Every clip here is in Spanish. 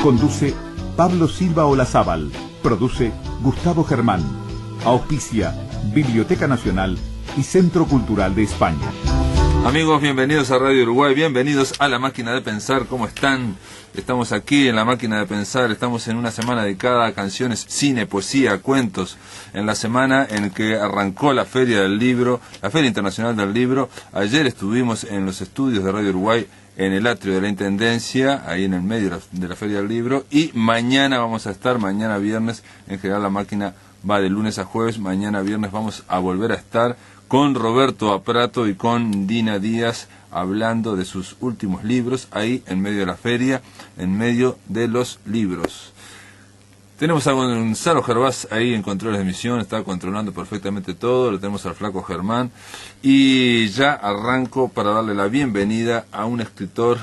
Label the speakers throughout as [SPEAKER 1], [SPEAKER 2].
[SPEAKER 1] Conduce Pablo Silva Olazábal. Produce Gustavo Germán. Auspicia Biblioteca Nacional y Centro Cultural de España.
[SPEAKER 2] Amigos, bienvenidos a Radio Uruguay, bienvenidos a La Máquina de Pensar. ¿Cómo están? Estamos aquí en La Máquina de Pensar, estamos en una semana dedicada a canciones, cine, poesía, cuentos, en la semana en que arrancó la Feria del Libro, la Feria Internacional del Libro. Ayer estuvimos en los estudios de Radio Uruguay, en el atrio de la Intendencia, ahí en el medio de la Feria del Libro, y mañana vamos a estar, mañana viernes, en general La Máquina va de lunes a jueves, mañana viernes vamos a volver a estar con Roberto Aprato y con Dina Díaz, hablando de sus últimos libros, ahí en medio de la feria, en medio de los libros. Tenemos a Gonzalo Gervás ahí en controles de emisión, está controlando perfectamente todo, lo tenemos al flaco Germán, y ya arranco para darle la bienvenida a un escritor,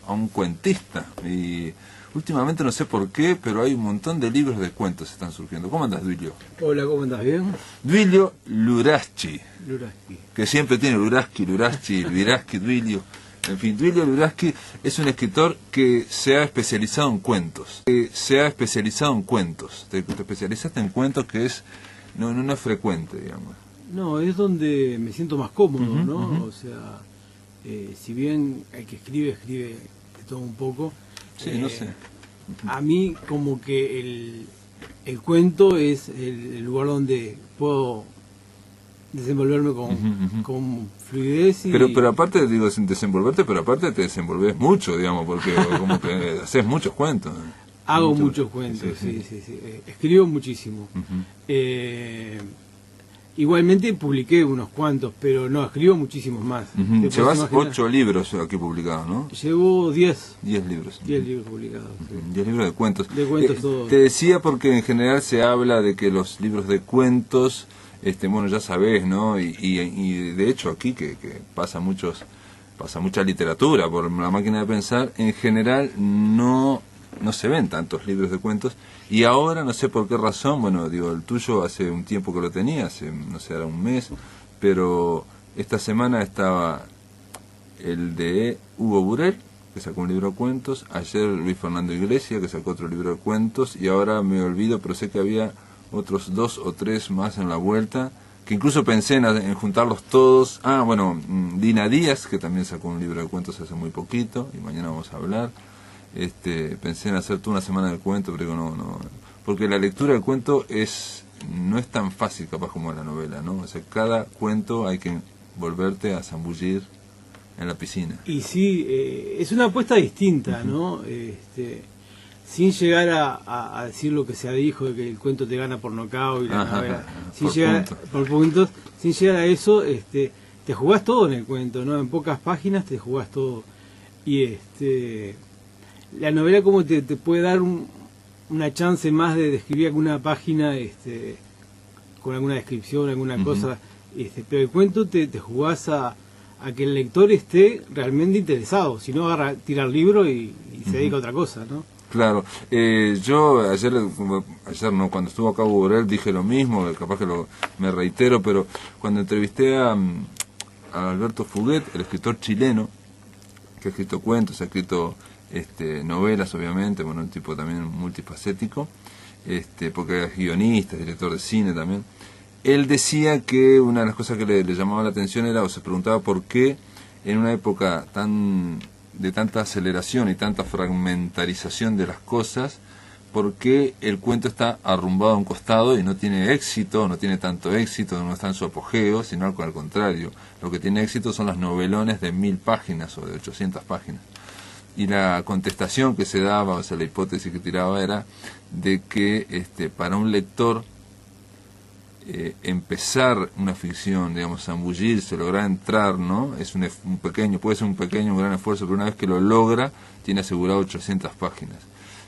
[SPEAKER 2] a un cuentista, y últimamente no sé por qué, pero hay un montón de libros de cuentos que están surgiendo. ¿Cómo andas, Duilio?
[SPEAKER 3] Hola, ¿cómo andas? ¿Bien?
[SPEAKER 2] Duilio Luraschi.
[SPEAKER 3] Luraschi.
[SPEAKER 2] Que siempre tiene Luraschi, Duilio. En fin, Duilio Luraschi es un escritor que se ha especializado en cuentos. Te especializaste en cuentos que es no es frecuente, digamos.
[SPEAKER 3] No, es donde me siento más cómodo, ¿no? O sea, si bien el que escribe de todo un poco.
[SPEAKER 2] Sí, no sé.
[SPEAKER 3] A mí como que el cuento es el lugar donde puedo desenvolverme con fluidez.
[SPEAKER 2] Pero aparte, digo, sin desenvolverte, pero aparte te desenvolves mucho, digamos, porque como que haces muchos cuentos.
[SPEAKER 3] Hago muchos cuentos, sí. Escribo muchísimo. Igualmente publiqué unos cuantos, pero no, escribo muchísimos más.
[SPEAKER 2] Llevas 8 libros aquí publicados, ¿no?
[SPEAKER 3] Llevo 10.
[SPEAKER 2] 10 libros.
[SPEAKER 3] 10 libros publicados. Sí.
[SPEAKER 2] 10 libros de cuentos.
[SPEAKER 3] De cuentos todos.
[SPEAKER 2] Te decía porque en general se habla de que los libros de cuentos, bueno, ya sabés, ¿no? Y de hecho aquí que pasa mucha literatura por La Máquina de Pensar, en general no se ven tantos libros de cuentos, y ahora no sé por qué razón, bueno, digo, el tuyo hace un tiempo que lo tenía, hace, no sé, era un mes, pero esta semana estaba el de Hugo Burel, que sacó un libro de cuentos, ayer Luis Fernando Iglesias, que sacó otro libro de cuentos, y ahora me olvido, pero sé que había otros 2 o 3 más en la vuelta, que incluso pensé en juntarlos todos. Dina Díaz, que también sacó un libro de cuentos hace muy poquito, y mañana vamos a hablar. Pensé en hacer toda una semana de cuento, pero digo, no, porque la lectura del cuento no es tan fácil capaz como la novela, ¿no? O sea, cada cuento hay que volverte a zambullir en la piscina.
[SPEAKER 3] Y sí, es una apuesta distinta, ¿no? Sin llegar a decir lo que se dijo, de que el cuento te gana por nocaut y la novela, por puntos, sin llegar a eso, te jugás todo en el cuento, ¿no? En pocas páginas te jugás todo. Y la novela como te puede dar una chance más de describir alguna página con alguna descripción, alguna cosa, pero el cuento te jugás a que el lector esté realmente interesado, si no tira el libro y se dedica a otra cosa, ¿no?
[SPEAKER 2] Claro, yo ayer no, cuando estuvo acá Hugo Burel dije lo mismo, capaz que me reitero, pero cuando entrevisté a Alberto Fuguet, el escritor chileno, que ha escrito cuentos, ha escrito novelas, obviamente, bueno, un tipo también multifacético, porque es guionista, director de cine también. Él decía que una de las cosas que le llamaba la atención era, o se preguntaba por qué en una época de tanta aceleración y tanta fragmentarización de las cosas, por qué el cuento está arrumbado a un costado y no tiene éxito, no tiene tanto éxito, no está en su apogeo, sino al contrario, lo que tiene éxito son las novelones de 1000 páginas o de 800 páginas. Y la contestación que se daba, o sea, la hipótesis que tiraba era de que para un lector empezar una ficción, digamos, zambullirse, lograr entrar, ¿no? Es puede ser un gran esfuerzo, pero una vez que lo logra, tiene asegurado 800 páginas.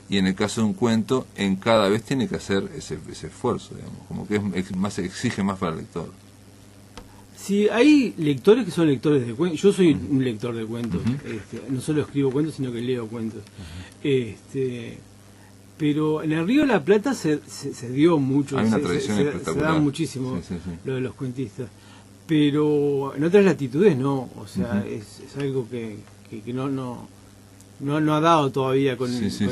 [SPEAKER 2] Y en el caso de un cuento, en cada vez tiene que hacer ese esfuerzo, digamos, como que exige más para el lector.
[SPEAKER 3] Sí, hay lectores que son lectores de cuentos. Yo soy un lector de cuentos. No solo escribo cuentos, sino que leo cuentos. Pero en el Río de la Plata se dio mucho.
[SPEAKER 2] Hay una tradición espectacular.
[SPEAKER 3] Se da muchísimo
[SPEAKER 2] sí.
[SPEAKER 3] lo de los cuentistas. Pero en otras latitudes no. O sea, es algo que no no ha dado todavía con,
[SPEAKER 2] Sí.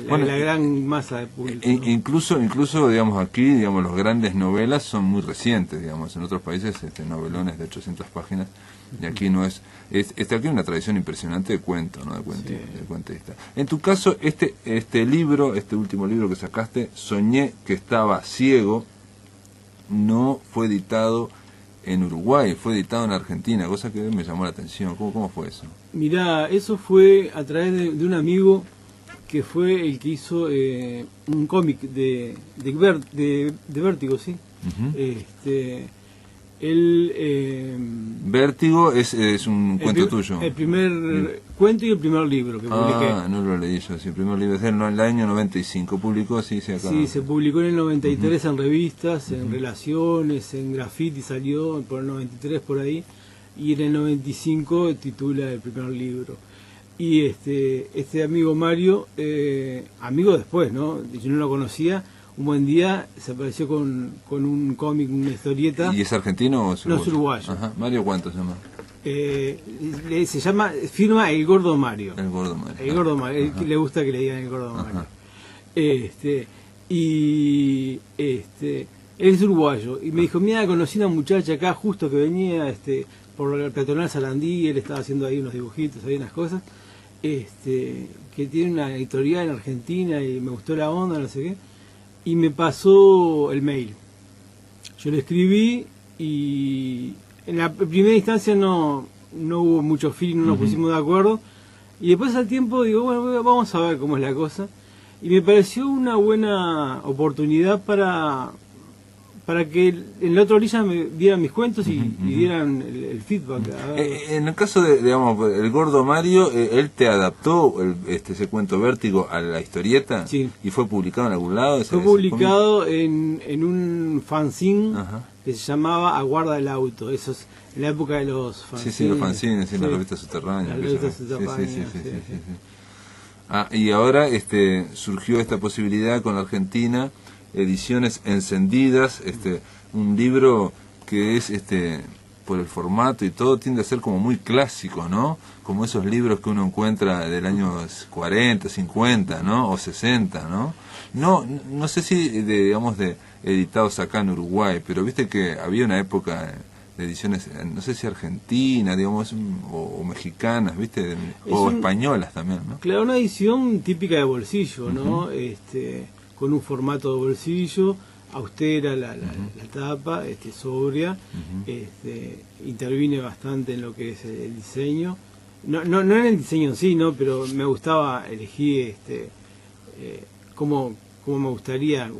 [SPEAKER 3] bueno, la gran masa de público. ¿No?
[SPEAKER 2] Incluso, digamos, aquí, digamos, las grandes novelas son muy recientes, digamos, en otros países novelones de 800 páginas, y aquí no es aquí hay una tradición impresionante de cuento, ¿no? De cuentista. En tu caso, este libro, este último libro que sacaste, Soñé que estaba ciego, no fue editado en Uruguay, fue editado en Argentina, cosa que me llamó la atención. ¿Cómo fue eso?
[SPEAKER 3] Mirá, eso fue a través de un amigo que fue el que hizo un cómic de Vértigo, ¿sí?
[SPEAKER 2] Vértigo es un cuento tuyo.
[SPEAKER 3] El primer cuento y el primer libro que publiqué.
[SPEAKER 2] Ah, no lo leí yo, sí, el primer libro es del año 95, publicó, sí, acá.
[SPEAKER 3] Sí, se publicó en el 93 en revistas, en Relaciones, en Graffiti salió por el 93 por ahí, y en el 95 titula el primer libro. Y este amigo Mario, amigo después, ¿no? Yo no lo conocía. Un buen día se apareció con un cómic, una historieta.
[SPEAKER 2] ¿Y es argentino o es uruguayo?
[SPEAKER 3] No, es uruguayo.
[SPEAKER 2] Ajá. ¿Mario cuánto se llama?
[SPEAKER 3] Se llama, firma El Gordo Mario.
[SPEAKER 2] El Gordo Mario.
[SPEAKER 3] El Gordo Mario, le gusta que le digan El Gordo Mario. Él es uruguayo. Y me dijo, mira, conocí una muchacha acá justo que venía por el peatonal Sarandí, él estaba haciendo ahí unos dibujitos, ahí unas cosas, que tiene una editorial en Argentina y me gustó la onda, no sé qué. Y me pasó el mail. Yo le escribí y en la primera instancia no hubo mucho feeling, no nos pusimos de acuerdo. Y después al tiempo digo, bueno, vamos a ver cómo es la cosa. Y me pareció una buena oportunidad para que en la otra orilla me dieran mis cuentos y dieran el feedback.
[SPEAKER 2] En el caso de, digamos, el Gordo Mario, ¿él te adaptó ese cuento Vértigo a la historieta?
[SPEAKER 3] Sí.
[SPEAKER 2] ¿Y fue publicado en algún lado?
[SPEAKER 3] Fue publicado en un fanzine que se llamaba Aguarda el Auto. Eso es en la época de los fanzines.
[SPEAKER 2] Sí, los fanzines, en las revistas subterráneas.
[SPEAKER 3] Las revistas subterráneas,
[SPEAKER 2] sí. Ah, y ahora surgió esta posibilidad con la Argentina, Ediciones Encendidas, un libro que es por el formato y todo tiende a ser como muy clásico, ¿no? Como esos libros que uno encuentra del año 40, 50, ¿no? O 60, ¿no? No sé si digamos de editados acá en Uruguay, pero viste que había una época de ediciones, no sé si argentinas, digamos, o mexicanas, ¿viste? O españolas también, ¿no?
[SPEAKER 3] Claro, una edición típica de bolsillo, ¿no? Con un formato de bolsillo, austera la tapa, sobria, intervine bastante en lo que es el diseño. No en el diseño en sí, ¿no? Pero me gustaba elegir cómo me gustaría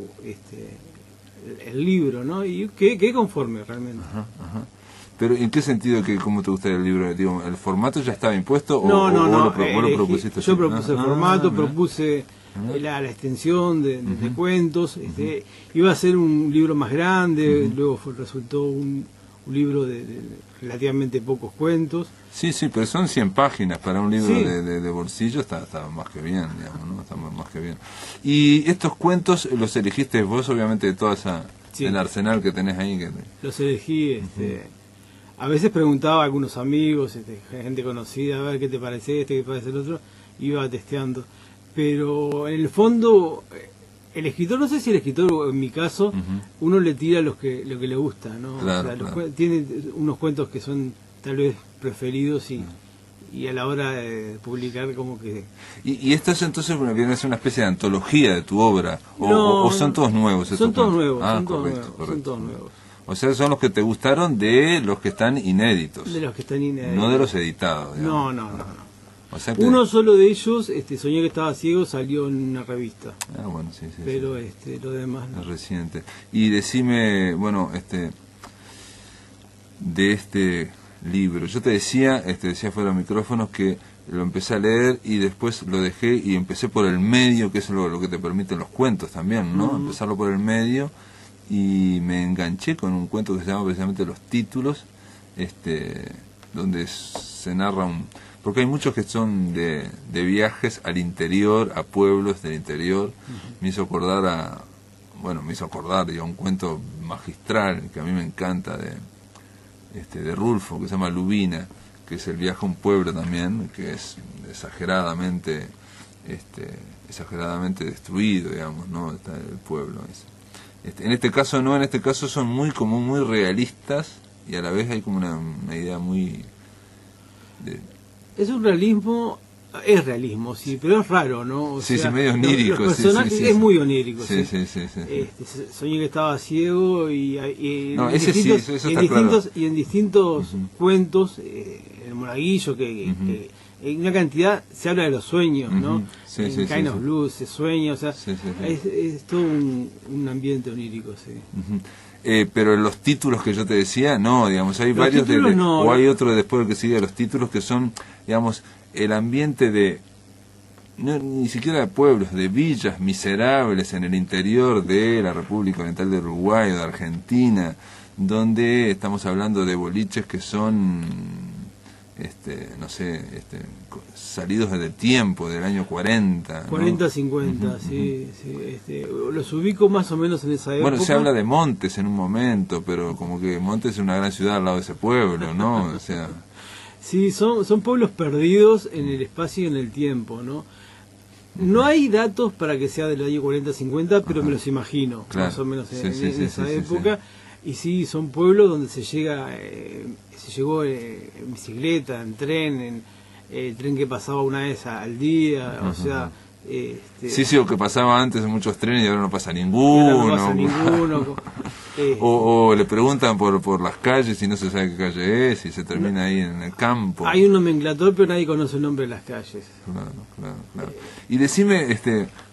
[SPEAKER 3] el libro, ¿no? Y quedé conforme realmente.
[SPEAKER 2] Pero ¿en qué sentido cómo te gustaría el libro? Digo, ¿el formato ya estaba impuesto o
[SPEAKER 3] no,
[SPEAKER 2] vos lo propusiste?
[SPEAKER 3] Yo propuse el formato, propuse la extensión de cuentos, iba a ser un libro más grande, luego resultó un libro de relativamente pocos cuentos.
[SPEAKER 2] Sí, pero son 100 páginas para un libro de bolsillo, está más que bien, digamos, ¿no? Está más que bien. Y estos cuentos los elegiste vos, obviamente, de toda el arsenal que tenés ahí.
[SPEAKER 3] Los elegí, a veces preguntaba a algunos amigos, gente conocida, a ver qué te parece qué te parece el otro, iba testeando. Pero en el fondo, el escritor, no sé si el escritor, en mi caso, uno le tira lo que le gusta, ¿no?
[SPEAKER 2] Claro,
[SPEAKER 3] o sea, tiene unos cuentos que son tal vez preferidos y a la hora de publicar como que...
[SPEAKER 2] ¿Y esto es entonces viene a ser una especie de antología de tu obra? ¿O son todos nuevos?
[SPEAKER 3] Son todos nuevos,
[SPEAKER 2] correcto.
[SPEAKER 3] Son todos nuevos.
[SPEAKER 2] O sea, son los que te gustaron de los que están inéditos.
[SPEAKER 3] De los que están inéditos.
[SPEAKER 2] No de los editados, digamos.
[SPEAKER 3] No.
[SPEAKER 2] O sea que...
[SPEAKER 3] Uno solo de ellos, Soñé que estaba ciego, salió en una revista.
[SPEAKER 2] Ah, bueno, sí.
[SPEAKER 3] Pero lo demás no.
[SPEAKER 2] Es reciente. Y decime, bueno, de este libro. Yo te decía fuera de micrófonos que lo empecé a leer y después lo dejé y empecé por el medio, que es lo que te permiten los cuentos también, ¿no? Empezarlo por el medio y me enganché con un cuento que se llama precisamente Los Títulos, donde se narra porque hay muchos que son de viajes al interior, a pueblos del interior. Me hizo acordar a un cuento magistral que a mí me encanta de Rulfo, que se llama Lubina, que es el viaje a un pueblo también, que es exageradamente destruido, digamos, ¿no? Está el pueblo ese. En este caso no, en este caso son muy realistas, y a la vez hay como una idea muy...
[SPEAKER 3] Es un realismo, es realismo, sí, pero es raro, ¿no?
[SPEAKER 2] Sí, medio onírico.
[SPEAKER 3] Los personajes
[SPEAKER 2] sí.
[SPEAKER 3] Es muy onírico,
[SPEAKER 2] sí.
[SPEAKER 3] Soñé que estaba ciego y
[SPEAKER 2] no, ese
[SPEAKER 3] distintos,
[SPEAKER 2] sí, eso está claro.
[SPEAKER 3] Y en distintos cuentos, el Monaguillo, que en una cantidad se habla de los sueños, ¿no? En Kind of Blues se sueña, o sea, es todo un ambiente onírico, sí.
[SPEAKER 2] Pero los títulos que yo te decía, no, digamos, hay varios o hay otro después del que sigue los títulos que son, digamos, el ambiente de, no, ni siquiera de pueblos, de villas miserables en el interior de la República Oriental de Uruguay o de Argentina, donde estamos hablando de boliches que son salidos del tiempo, del año 40.
[SPEAKER 3] 40, ¿no? 50, sí. Los ubico más o menos en esa época.
[SPEAKER 2] Bueno, se habla de Montes en un momento, pero como que Montes es una gran ciudad al lado de ese pueblo, ¿no? O sea...
[SPEAKER 3] Sí, son pueblos perdidos en el espacio y en el tiempo, ¿no? No hay datos para que sea del año 40, 50, pero me los imagino, claro, más o menos en esa época. Y sí, son pueblos donde se llegó en bicicleta, en tren, tren que pasaba una vez al día, o sea...
[SPEAKER 2] Sí, o que pasaba antes en muchos trenes y ahora no pasa ninguno.
[SPEAKER 3] No pasa ninguno.
[SPEAKER 2] O le preguntan por las calles y no se sabe qué calle es y se termina ahí en el campo.
[SPEAKER 3] Hay un nomenclator, pero nadie conoce el nombre de las calles.
[SPEAKER 2] Claro. Y decime,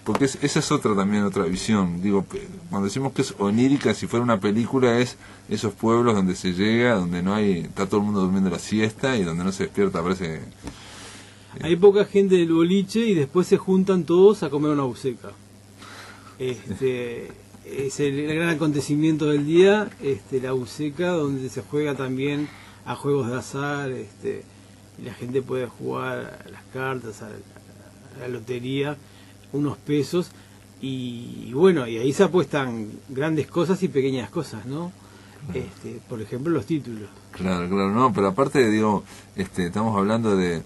[SPEAKER 2] porque esa es otra visión. Digo, cuando decimos que es onírica, si fuera una película, es esos pueblos donde se llega, donde no hay, está todo el mundo durmiendo la siesta y donde no se despierta, parece...
[SPEAKER 3] Hay poca gente del boliche y después se juntan todos a comer una buceca. Es el gran acontecimiento del día, la buceca, donde se juega también a juegos de azar, y la gente puede jugar a las cartas, a la lotería, unos pesos, y bueno, y ahí se apuestan grandes cosas y pequeñas cosas, ¿no? Por ejemplo, los títulos.
[SPEAKER 2] Claro, no, pero aparte, digo, estamos hablando de...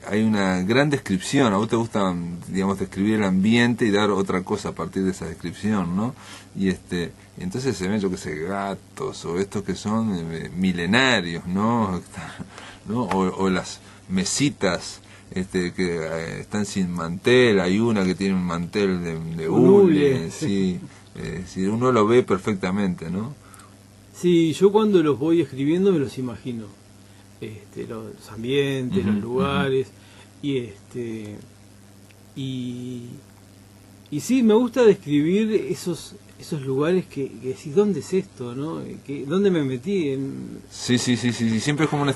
[SPEAKER 2] hay una gran descripción. A vos te gusta, digamos, describir el ambiente y dar otra cosa a partir de esa descripción, ¿no? Y entonces se ven, yo que sé, gatos o estos que son milenarios, ¿no? O las mesitas que están sin mantel. Hay una que tiene un mantel de hule, sí, uno lo ve perfectamente, ¿no?
[SPEAKER 3] Sí, yo cuando los voy escribiendo me los imagino. Los ambientes, los lugares, y sí, me gusta describir esos lugares que decís, ¿dónde es esto? ¿No? ¿Dónde me metí?
[SPEAKER 2] Sí, siempre es como un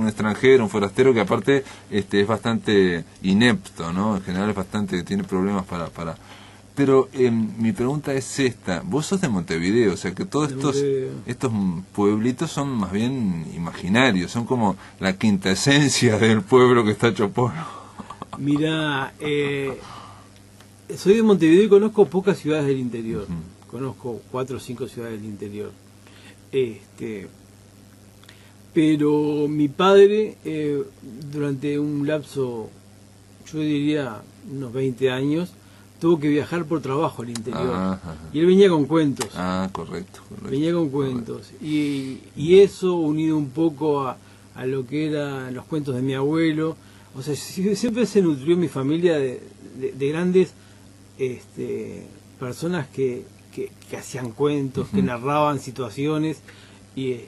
[SPEAKER 2] extranjero, un forastero que aparte es bastante inepto, ¿no? En general es bastante, tiene problemas para... Pero mi pregunta es esta, vos sos de Montevideo, o sea que todos estos pueblitos son más bien imaginarios, son como la quinta esencia del pueblo que está hecho polvo.
[SPEAKER 3] Mirá, soy de Montevideo y conozco pocas ciudades del interior, conozco 4 o 5 ciudades del interior, pero mi padre durante un lapso, yo diría unos 20 años, tuvo que viajar por trabajo al interior. Y él venía con cuentos.
[SPEAKER 2] Correcto.
[SPEAKER 3] Venía con cuentos. Y eso, unido un poco a lo que eran los cuentos de mi abuelo, o sea, siempre se nutrió mi familia de grandes personas que hacían cuentos, que narraban situaciones, y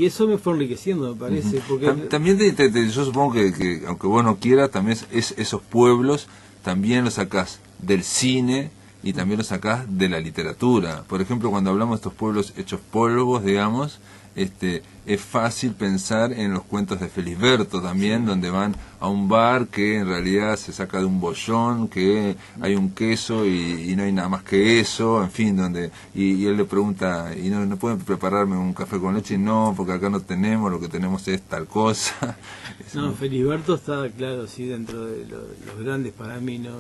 [SPEAKER 3] eso me fue enriqueciendo, me parece. Porque
[SPEAKER 2] también yo supongo que aunque vos no quieras, también esos pueblos también lo sacás del cine y también lo sacás de la literatura. Por ejemplo, cuando hablamos de estos pueblos hechos polvos, digamos, es fácil pensar en los cuentos de Felisberto también, donde van a un bar que en realidad se saca de un bollón, que hay un queso y no hay nada más que eso, en fin, donde y él le pregunta, ¿y no pueden prepararme un café con leche? No, porque acá no tenemos, lo que tenemos es tal cosa.
[SPEAKER 3] No, Felisberto está, claro, sí, dentro de los grandes para mí, ¿no?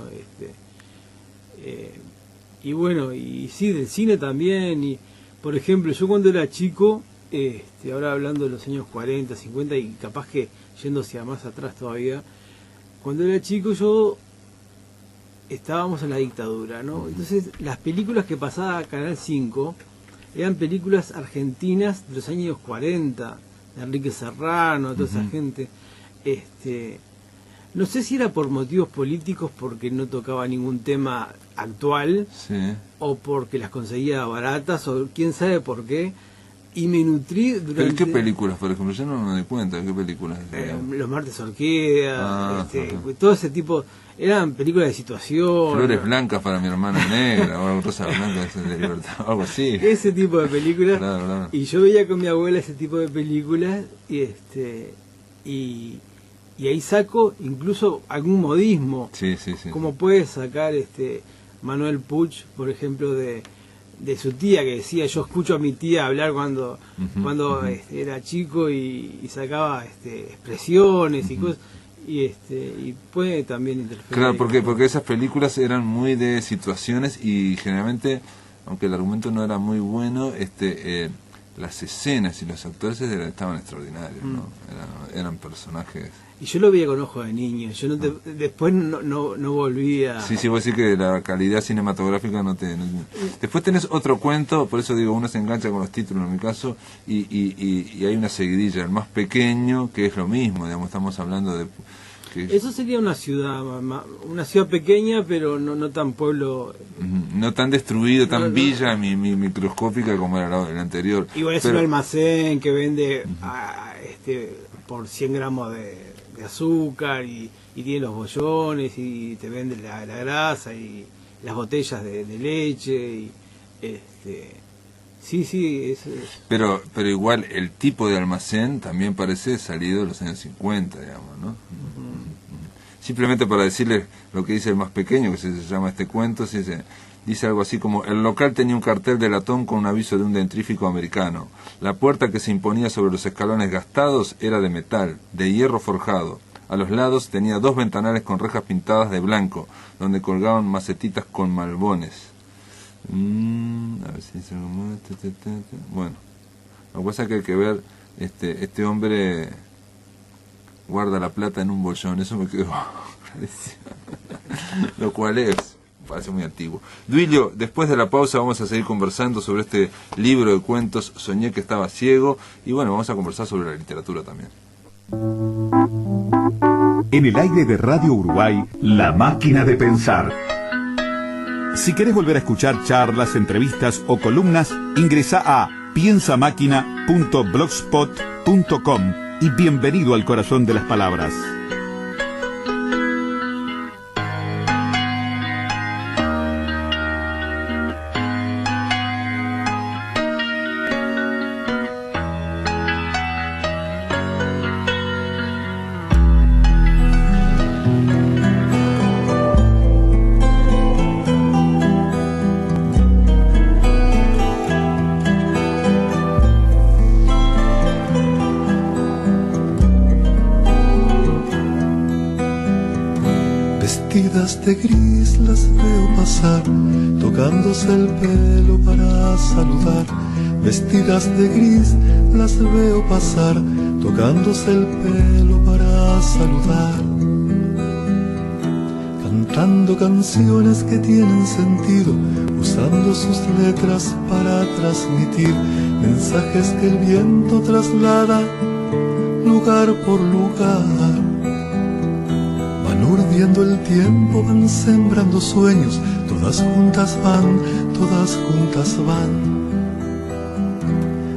[SPEAKER 3] Y bueno, y sí, del cine también, y por ejemplo, yo cuando era chico, ahora hablando de los años 40, 50 y capaz que yendo hacia más atrás todavía, cuando era chico yo estábamos en la dictadura, ¿no? Entonces las películas que pasaba Canal 5 eran películas argentinas de los años 40, de Enrique Serrano, toda esa gente. No sé si era por motivos políticos, porque no tocaba ningún tema actual,
[SPEAKER 2] Sí.
[SPEAKER 3] o porque las conseguía baratas, o quién sabe por qué, y me nutrí durante...
[SPEAKER 2] ¿Pero qué películas, por ejemplo? Yo no me doy cuenta de qué películas.
[SPEAKER 3] Los martes orquídea, todo ese tipo, eran películas de situación.
[SPEAKER 2] Flores blancas para mi hermana negra, o rosa blanca de libertad, algo así.
[SPEAKER 3] Ese tipo de películas.
[SPEAKER 2] Claro, claro.
[SPEAKER 3] Y yo veía con mi abuela ese tipo de películas, y ahí saco incluso algún modismo.
[SPEAKER 2] Sí.
[SPEAKER 3] Como puede sacar Manuel Puig, por ejemplo, de su tía, que decía: yo escucho a mi tía hablar cuando era chico, y sacaba expresiones y cosas, y puede también interferir.
[SPEAKER 2] Claro, porque esas películas eran muy de situaciones, y generalmente, aunque el argumento no era muy bueno, las escenas y los actores estaban extraordinarios, ¿no? Eran personajes.
[SPEAKER 3] Y yo lo veía con ojos de niño. Yo después no volví a...
[SPEAKER 2] Sí, vos decís que la calidad cinematográfica no. Después tenés otro cuento, por eso digo, uno se engancha con los títulos en mi caso, y hay una seguidilla, el más pequeño, que es lo mismo, digamos, estamos hablando de...
[SPEAKER 3] Eso sería una ciudad pequeña, pero no tan pueblo...
[SPEAKER 2] No tan destruido, tan villa microscópica como era el anterior.
[SPEAKER 3] Igual es un almacén que vende por 100 gramos de azúcar, y tiene los bollones, y te vende la grasa y las botellas de leche, sí, eso es.
[SPEAKER 2] Pero igual el tipo de almacén también parece salido de los años 50, digamos, ¿no? Simplemente para decirles lo que dice el más pequeño, que se llama este cuento, dice algo así como: el local tenía un cartel de latón con un aviso de un dentrífico americano. La puerta que se imponía sobre los escalones gastados era de metal, de hierro forjado. A los lados tenía 2 ventanales con rejas pintadas de blanco, donde colgaban macetitas con malbones. A ver si dice algo. Bueno, lo que pasa es que hay que ver, este hombre guarda la plata en un bolsón, eso me quedó lo cual parece muy antiguo. Duilio, después de la pausa vamos a seguir conversando sobre este libro de cuentos, Soñé que estaba ciego, y bueno, vamos a conversar sobre la literatura también.
[SPEAKER 1] En el aire de Radio Uruguay, La Máquina de Pensar. Si querés volver a escuchar charlas, entrevistas o columnas, ingresa a piensamáquina.blogspot.com y bienvenido al corazón de las palabras.
[SPEAKER 4] Vestidas de gris las veo pasar, tocándose el pelo para saludar. Vestidas de gris las veo pasar, tocándose el pelo para saludar. Cantando canciones que tienen sentido, usando sus letras para transmitir mensajes que el viento traslada lugar por lugar. Van urdiendo el tiempo, van sembrando sueños, todas juntas van, todas juntas van.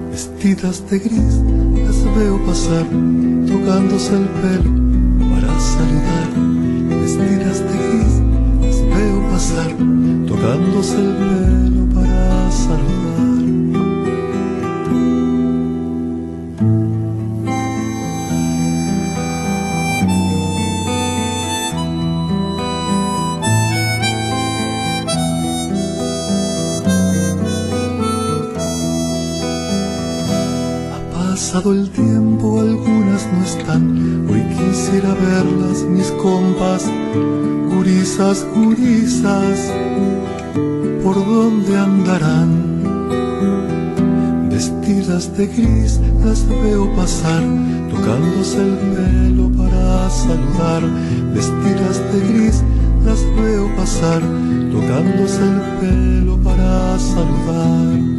[SPEAKER 4] Vestidas de gris las veo pasar, tocándose el pelo para saludar. Vestidas de gris las veo pasar, tocándose el pelo para saludar. Pasado el tiempo, algunas no están, hoy quisiera verlas, mis compas, gurisas, gurisas, ¿por dónde andarán? vestidas de gris las veo pasar, tocándose el pelo para saludar. Vestidas de gris las veo pasar, tocándose el pelo para saludar.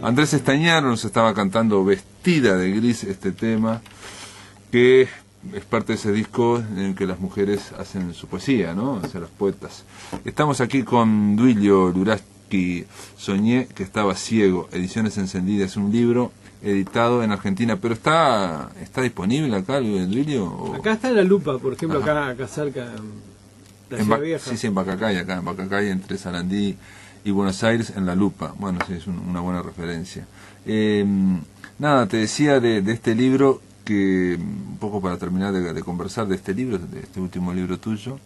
[SPEAKER 2] Andrés Estañaro nos estaba cantando Vestida de Gris, este tema, que es parte de ese disco en el que las mujeres hacen su poesía, ¿no? O sea, las poetas. Estamos aquí con Duilio Luraski, Soñé que estaba ciego, Ediciones Encendidas, un libro editado en Argentina, pero está disponible acá, Duilio. ¿O?
[SPEAKER 3] Acá está en La Lupa, por ejemplo, acá cerca de la Ciudad Vieja.
[SPEAKER 2] Sí, en Bacacay, entre Sarandí y Buenos Aires, en La Lupa. Bueno, sí, es una buena referencia. Nada, te decía de este libro, que un poco para terminar de conversar de este libro, de este último libro tuyo.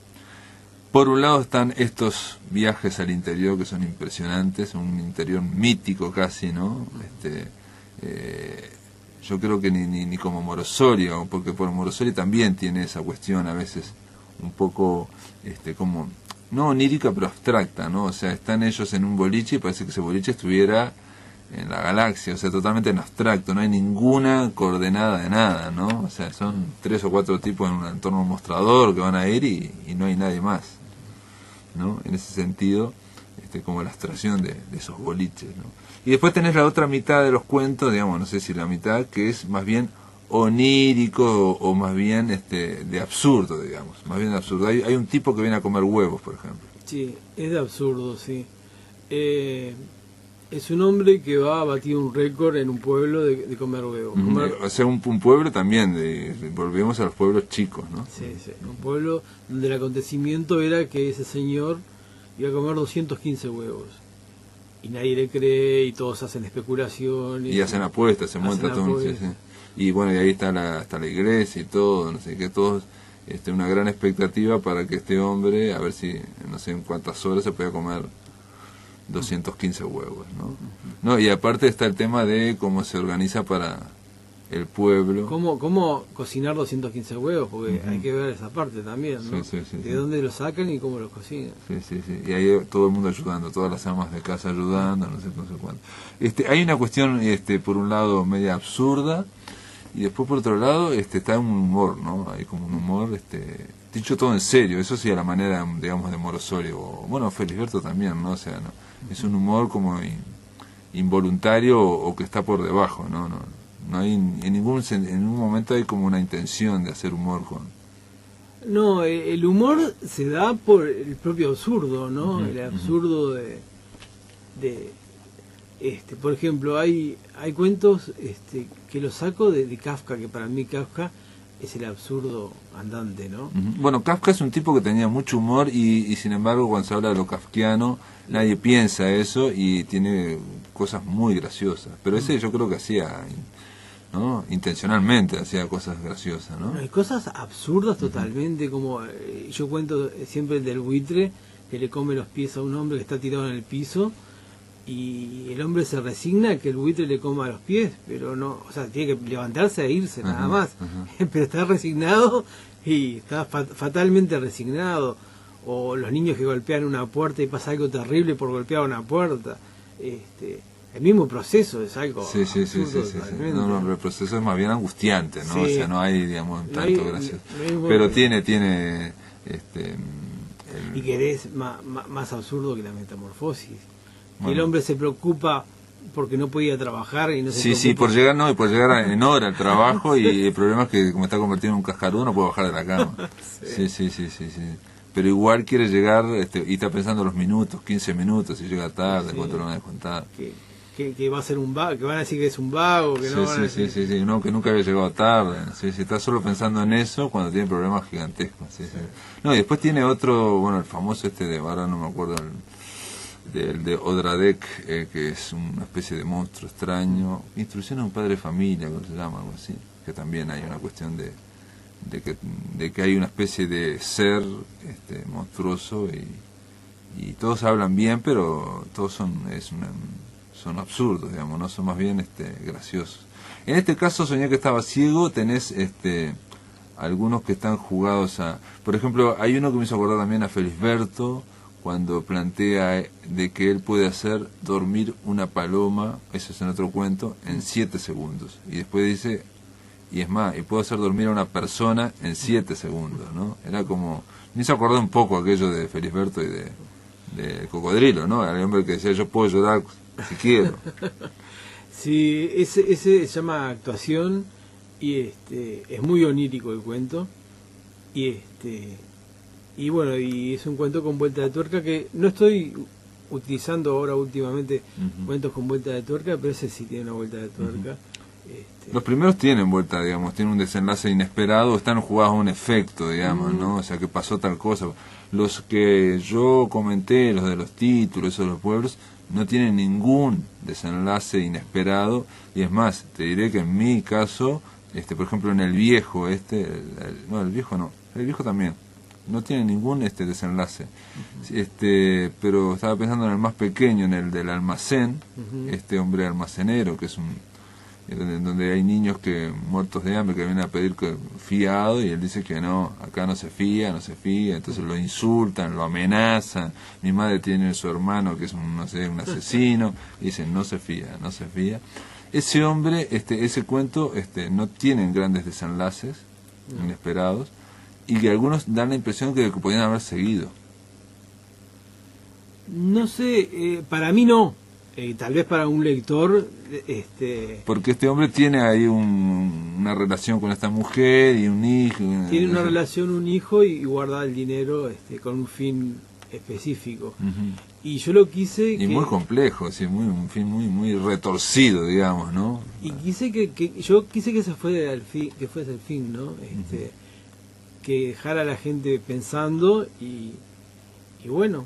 [SPEAKER 2] Por un lado están estos viajes al interior que son impresionantes, un interior mítico casi, ¿no? Yo creo que ni como Morosorio, porque por Morosorio también tiene esa cuestión a veces un poco como no onírica, pero abstracta, ¿no? O sea, están ellos en un boliche y parece que ese boliche estuviera en la galaxia, o sea, totalmente en abstracto, no hay ninguna coordenada de nada, ¿no? O sea, son 3 o 4 tipos en un entorno mostrador que van a ir y no hay nadie más, ¿no? En ese sentido, como la abstracción de esos boliches, ¿no? Y después tenés la otra mitad de los cuentos, digamos, no sé si la mitad, que es más bien onírico o más bien de absurdo, digamos, más bien de absurdo. Hay un tipo que viene a comer huevos, por ejemplo.
[SPEAKER 3] Sí, es de absurdo, sí. Es un hombre que va a batir un récord en un pueblo de comer huevos.
[SPEAKER 2] O sea, un pueblo también, volvemos a los pueblos chicos, ¿no?
[SPEAKER 3] Sí, un pueblo donde el acontecimiento era que ese señor iba a comer 215 huevos. Y nadie le cree, y todos hacen especulaciones.
[SPEAKER 2] Y hacen apuestas, se monta todo. Sí. Y bueno, y ahí está la iglesia y todo, no sé qué, todos, una gran expectativa para que este hombre, a ver si, no sé en cuántas horas se pueda comer 215 huevos, ¿no? No, y aparte está el tema de cómo se organiza para el pueblo.
[SPEAKER 3] ¿Cómo cocinar 215 huevos? Porque hay que ver esa parte también, ¿no?
[SPEAKER 2] Sí,
[SPEAKER 3] de dónde los sacan y cómo los cocinan.
[SPEAKER 2] Sí. Y ahí todo el mundo ayudando, todas las amas de casa ayudando, no sé cuánto. Hay una cuestión, por un lado, media absurda, y después por otro lado está un humor, ¿no? Hay como un humor, dicho todo en serio, eso sí a la manera, digamos, de Morosorio, o bueno, Felisberto también, ¿no? O sea, no, es un humor como involuntario o que está por debajo, no hay en ningún momento hay como una intención de hacer humor con.
[SPEAKER 3] No, el humor se da por el propio absurdo, ¿no? El absurdo de por ejemplo, hay cuentos que los saco de Kafka, que para mí Kafka es el absurdo andante, ¿no?
[SPEAKER 2] Bueno, Kafka es un tipo que tenía mucho humor y sin embargo cuando se habla de lo kafkiano nadie piensa eso y tiene cosas muy graciosas, pero ese yo creo que hacía, ¿no? Intencionalmente hacía cosas graciosas, ¿no?
[SPEAKER 3] Hay cosas absurdas totalmente, como yo cuento siempre el del buitre que le come los pies a un hombre que está tirado en el piso. Y el hombre se resigna a que el buitre le coma los pies, pero no, o sea, tiene que levantarse e irse, nada más. Pero está resignado y está fatalmente resignado. O los niños que golpean una puerta y pasa algo terrible por golpear una puerta. El mismo proceso es algo
[SPEAKER 2] sí. No, pero el proceso es más bien angustiante, ¿no? Sí. O sea, no hay, digamos, tanto gracioso. Pero tiene
[SPEAKER 3] y que es más absurdo que la metamorfosis. Bueno. El hombre se preocupa porque no podía trabajar y no se preocupa.
[SPEAKER 2] Sí, por llegar en hora al trabajo y el problema es que como está convertido en un cascarudo no puede bajar de la cama. Sí. Pero igual quiere llegar y está pensando los minutos, 15 minutos, si llega tarde, cuánto lo van a descontar.
[SPEAKER 3] Que va a ser un vago, que van a decir que es un vago, que no van a decir...
[SPEAKER 2] Sí, no, que nunca había llegado tarde. Sí, está solo pensando en eso cuando tiene problemas gigantescos. Sí. No, y después tiene otro, bueno, el famoso de, ahora no me acuerdo, el de Odradek, que es una especie de monstruo extraño, Instrucción a un padre de familia, como se llama, algo así, que también hay una cuestión de que hay una especie de ser monstruoso y todos hablan bien, pero todos son absurdos, digamos, no son más bien graciosos. En este caso, Soñé que estaba ciego, tenés algunos que están jugados a... Por ejemplo, hay uno que me hizo acordar también a Felisberto, cuando plantea de que él puede hacer dormir una paloma, eso es en otro cuento, en 7 segundos. Y después dice, y es más, y puedo hacer dormir a una persona en 7 segundos, ¿no? Era como... Me hizo acordar un poco aquello de Felisberto y de Cocodrilo, ¿no? El hombre que decía, yo puedo llorar si quiero.
[SPEAKER 3] Sí, ese se llama Actuación, y es muy onírico el cuento, y bueno, y es un cuento con vuelta de tuerca que no estoy utilizando ahora últimamente cuentos con vuelta de tuerca, pero ese sí tiene una vuelta de tuerca.
[SPEAKER 2] Los primeros tienen vuelta, digamos, tienen un desenlace inesperado, están jugados a un efecto, digamos, ¿no? O sea, que pasó tal cosa. Los que yo comenté, los de los títulos, esos de los pueblos, no tienen ningún desenlace inesperado, y es más, te diré que en mi caso, por ejemplo, en El Viejo, el Viejo también, no tiene ningún desenlace. Pero estaba pensando en el más pequeño, en el del almacén, este hombre almacenero, que es donde hay niños que muertos de hambre que vienen a pedir fiado, y él dice que no, acá no se fía, entonces lo insultan, lo amenazan. Mi madre tiene a su hermano que es un asesino, y dicen no se fía. Ese hombre, ese cuento, no tienen grandes desenlaces inesperados, y que algunos dan la impresión que podían haber seguido.
[SPEAKER 3] No sé, para mí no. Tal vez para un lector,
[SPEAKER 2] porque este hombre tiene ahí una relación con esta mujer y un hijo.
[SPEAKER 3] Tiene una relación, un hijo, y guarda el dinero con un fin específico. Y yo lo quise...
[SPEAKER 2] muy complejo, sí, un fin muy retorcido, digamos, ¿no?
[SPEAKER 3] Y quise yo quise que ese fuese el fin, ¿no? Que dejara a la gente pensando, y bueno,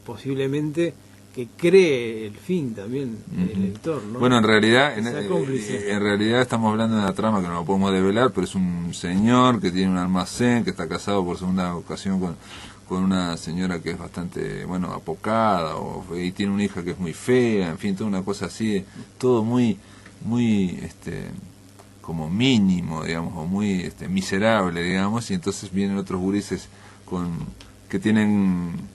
[SPEAKER 3] posiblemente que cree el fin también el lector, ¿no?
[SPEAKER 2] Bueno, en realidad estamos hablando de una trama que no lo podemos develar, pero es un señor que tiene un almacén, que está casado por segunda ocasión con una señora que es bastante, apocada, y tiene una hija que es muy fea, en fin, toda una cosa así, todo muy como mínimo, digamos, o muy miserable, digamos, y entonces vienen otros gurises que tienen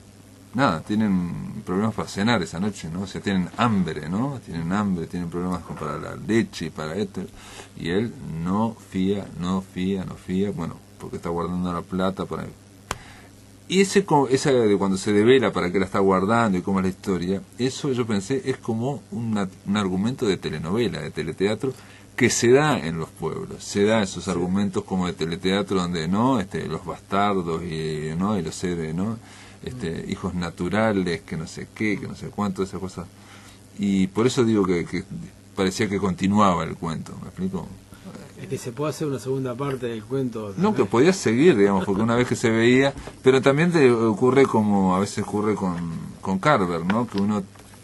[SPEAKER 2] problemas para cenar esa noche, ¿no? O sea, tienen hambre, ¿no? Tienen problemas para la leche y para esto, y él no fía, bueno, porque está guardando la plata para... Y esa de cuando se devela para qué la está guardando y cómo es la historia, eso yo pensé es como un argumento de telenovela, de teleteatro, que se da en los pueblos, se da esos argumentos como de teleteatro donde, ¿no? Los bastardos y los seres, ¿no? Hijos naturales, que no sé qué, que no sé cuánto, esas cosas. Y por eso digo que parecía que continuaba el cuento, ¿me explico?
[SPEAKER 3] Es que se puede hacer una segunda parte del cuento.
[SPEAKER 2] No, que podía seguir, digamos, porque una vez que se veía, pero también te ocurre como a veces ocurre con Carver, ¿no? Que uno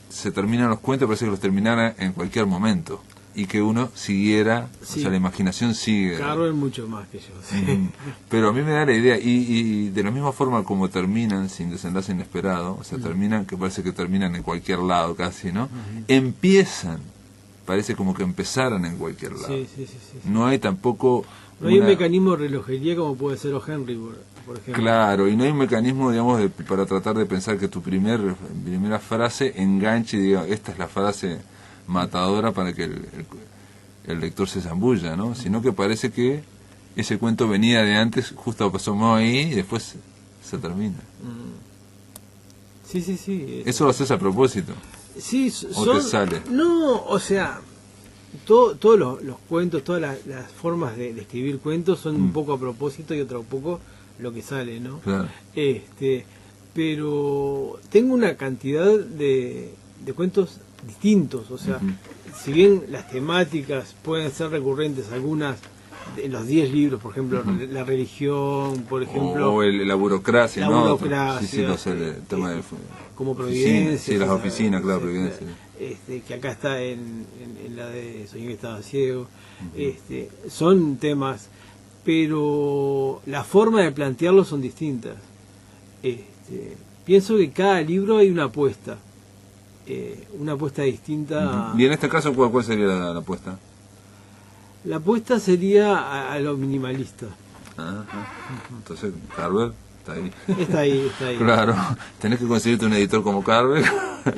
[SPEAKER 2] se terminan los cuentos, parece que los terminara en cualquier momento, y que uno siguiera, sí. O sea, la imaginación sigue.
[SPEAKER 3] Carver mucho más que yo, sí.
[SPEAKER 2] Pero a mí me da la idea, y de la misma forma como terminan sin desenlace inesperado, o sea, terminan, que parece que terminan en cualquier lado casi, ¿no? Empiezan, parece como que empezaran en cualquier lado.
[SPEAKER 3] Sí.
[SPEAKER 2] No hay tampoco...
[SPEAKER 3] No hay un mecanismo de relojería como puede ser O. Henry, por ejemplo.
[SPEAKER 2] Claro, y no hay un mecanismo, digamos, para tratar de pensar que tu primera frase enganche y diga, esta es la frase matadora para que el lector se zambulla, ¿no? Sino que parece que ese cuento venía de antes, justo pasó ahí y después se termina.
[SPEAKER 3] Sí.
[SPEAKER 2] ¿Eso lo haces a propósito?
[SPEAKER 3] Sí,
[SPEAKER 2] ¿O te sale?
[SPEAKER 3] No, o sea, todos los cuentos, todas las formas de escribir cuentos son un poco a propósito y otro poco lo que sale, ¿no?
[SPEAKER 2] Claro.
[SPEAKER 3] Pero tengo una cantidad de cuentos distintos, o sea, si bien las temáticas pueden ser recurrentes, algunas en los 10 libros, por ejemplo, la religión, por ejemplo,
[SPEAKER 2] o la burocracia,
[SPEAKER 3] la
[SPEAKER 2] ¿no?
[SPEAKER 3] burocracia,
[SPEAKER 2] Sí, no sé, el tema de
[SPEAKER 3] como Providencia,
[SPEAKER 2] sí, las oficinas, claro, Providencia.
[SPEAKER 3] Que acá está en la de Soñé que estaba ciego. Son temas, pero la forma de plantearlos son distintas. pienso que cada libro hay una apuesta distinta.
[SPEAKER 2] Y en este caso, ¿cuál sería la apuesta?
[SPEAKER 3] La apuesta sería a lo minimalista.
[SPEAKER 2] Entonces, Carver está ahí.
[SPEAKER 3] Está ahí.
[SPEAKER 2] Claro, tenés que conseguirte un editor como Carver.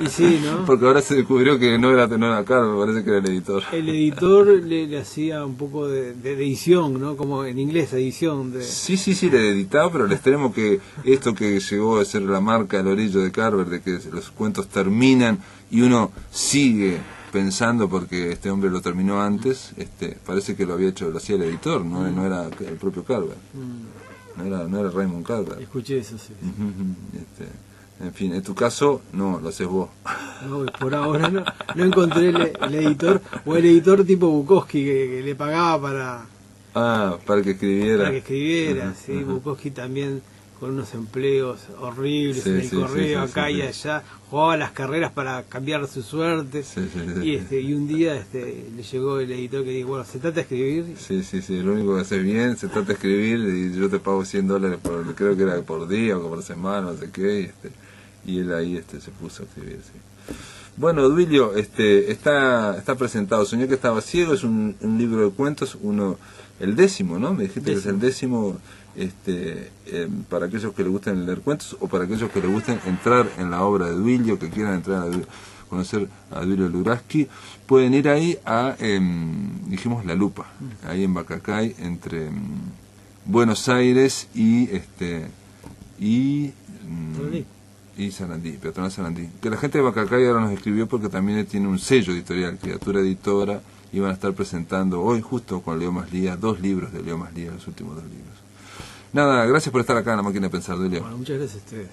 [SPEAKER 3] Y sí, ¿no?
[SPEAKER 2] Porque ahora se descubrió que no era Carver, me parece que era el editor.
[SPEAKER 3] El editor le hacía un poco de edición, ¿no? Como en inglés, edición.
[SPEAKER 2] Sí, le editaba, pero al extremo que esto que llegó a ser la marca del orillo de Carver, de que los cuentos terminan y uno sigue pensando porque este hombre lo terminó antes, parece que lo hacía el editor, no era el propio Carver. No era Raymond Carver.
[SPEAKER 3] Escuché eso, sí.
[SPEAKER 2] En fin, en tu caso, no, lo haces vos.
[SPEAKER 3] No, por ahora no encontré el editor, o el editor tipo Bukowski que le pagaba
[SPEAKER 2] para que escribiera.
[SPEAKER 3] Para que escribiera, sí, Bukowski también con unos empleos horribles en el correo, acá y allá, jugaba las carreras para cambiar su suerte, y un día le llegó el editor que dijo, bueno, ¿se trata de escribir?
[SPEAKER 2] Sí, lo único que haces bien, se trata de escribir, y yo te pago $100 creo que era por día o por semana, no sé qué, y él ahí se puso a escribir, sí. Bueno, Duilio, está presentado Soñé que estaba ciego, es un libro de cuentos, el 10º, ¿no? Me dijiste que es el 10º, para aquellos que les gusten leer cuentos o para aquellos que les gusten entrar en la obra de Duilio, que quieran entrar a conocer a Duilio Luraski, pueden ir ahí a, dijimos, La Lupa, ahí en Bacacay, entre Buenos Aires y Sarandí, Peatonal Sarandí. Que la gente de Bacacay ahora nos escribió porque también tiene un sello editorial, Criatura Editora, y van a estar presentando hoy justo con Leo Maslía 2 libros de Leo Maslía, los últimos 2 libros. Nada, gracias por estar acá en La Máquina de Pensar, Duilio.
[SPEAKER 3] Bueno, muchas gracias a ustedes.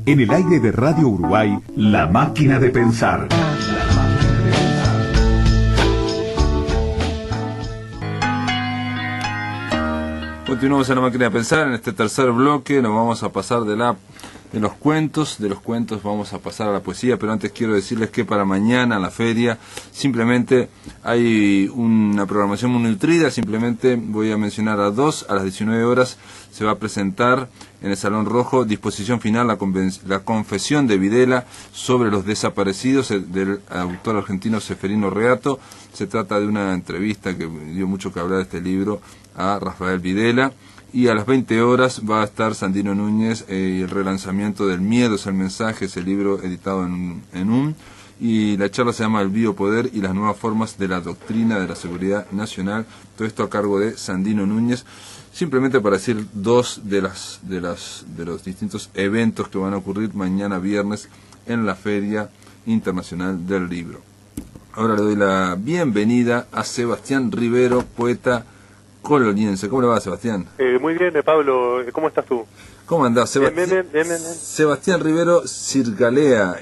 [SPEAKER 1] En el aire de Radio Uruguay, La Máquina de Pensar.
[SPEAKER 2] Continuamos en La Máquina de Pensar, en este tercer bloque nos vamos a pasar de los cuentos vamos a pasar a la poesía, pero antes quiero decirles que para mañana en la feria simplemente hay una programación muy nutrida, simplemente voy a mencionar a las 19 horas se va a presentar en el Salón Rojo, disposición final, la confesión de Videla sobre los desaparecidos del autor argentino Seferino Reato. Se trata de una entrevista que dio mucho que hablar de este libro a Rafael Videla. Y a las 20 horas va a estar Sandino Núñez y el relanzamiento del Miedo es el mensaje, ese libro editado en y la charla se llama El biopoder y las nuevas formas de la doctrina de la seguridad nacional. Todo esto a cargo de Sandino Núñez. Simplemente para decir 2 de los distintos eventos que van a ocurrir mañana viernes en la Feria Internacional del Libro. Ahora le doy la bienvenida a Sebastián Rivero, poeta coloniense. ¿Cómo le va, Sebastián?
[SPEAKER 5] Muy bien, Pablo. ¿Cómo estás tú?
[SPEAKER 2] ¿Cómo andás?
[SPEAKER 5] Bien.
[SPEAKER 2] Sebastián Rivero Cirgalea.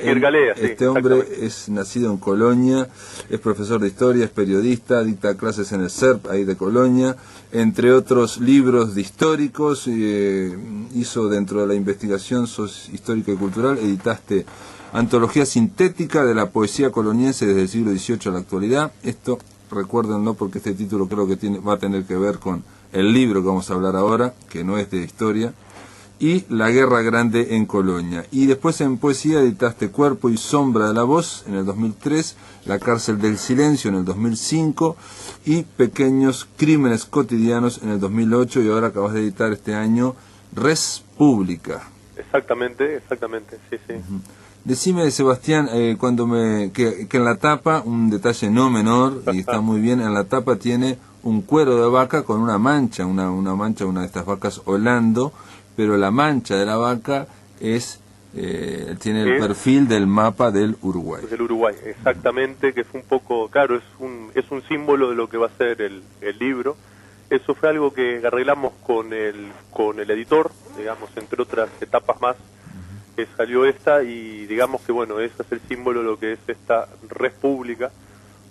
[SPEAKER 2] Este hombre es nacido en Colonia, es profesor de historia, es periodista, dicta clases en el CERP, ahí de Colonia, entre otros libros de históricos, hizo dentro de la investigación histórica y cultural, editaste Antología Sintética de la Poesía Coloniense desde el siglo XVIII a la actualidad. Esto, recuérdenlo porque este título creo que va a tener que ver con el libro que vamos a hablar ahora, que no es de historia, y La Guerra Grande en Colonia. Y después en poesía editaste Cuerpo y Sombra de la Voz en el 2003, La Cárcel del Silencio en el 2005 y Pequeños Crímenes Cotidianos en el 2008, y ahora acabas de editar este año Res Pública.
[SPEAKER 5] Exactamente, sí.
[SPEAKER 2] Decime, Sebastián, que en la tapa, un detalle no menor, y está muy bien, en la tapa tiene un cuero de vaca con una mancha, una de estas vacas holando, pero la mancha de la vaca tiene el perfil del mapa del Uruguay.
[SPEAKER 5] Del Uruguay, exactamente, que es un poco, claro, es un símbolo de lo que va a ser el libro. Eso fue algo que arreglamos con el editor, digamos, entre otras etapas más, que salió esta, y digamos que bueno, ese es el símbolo de lo que es esta Res Pública,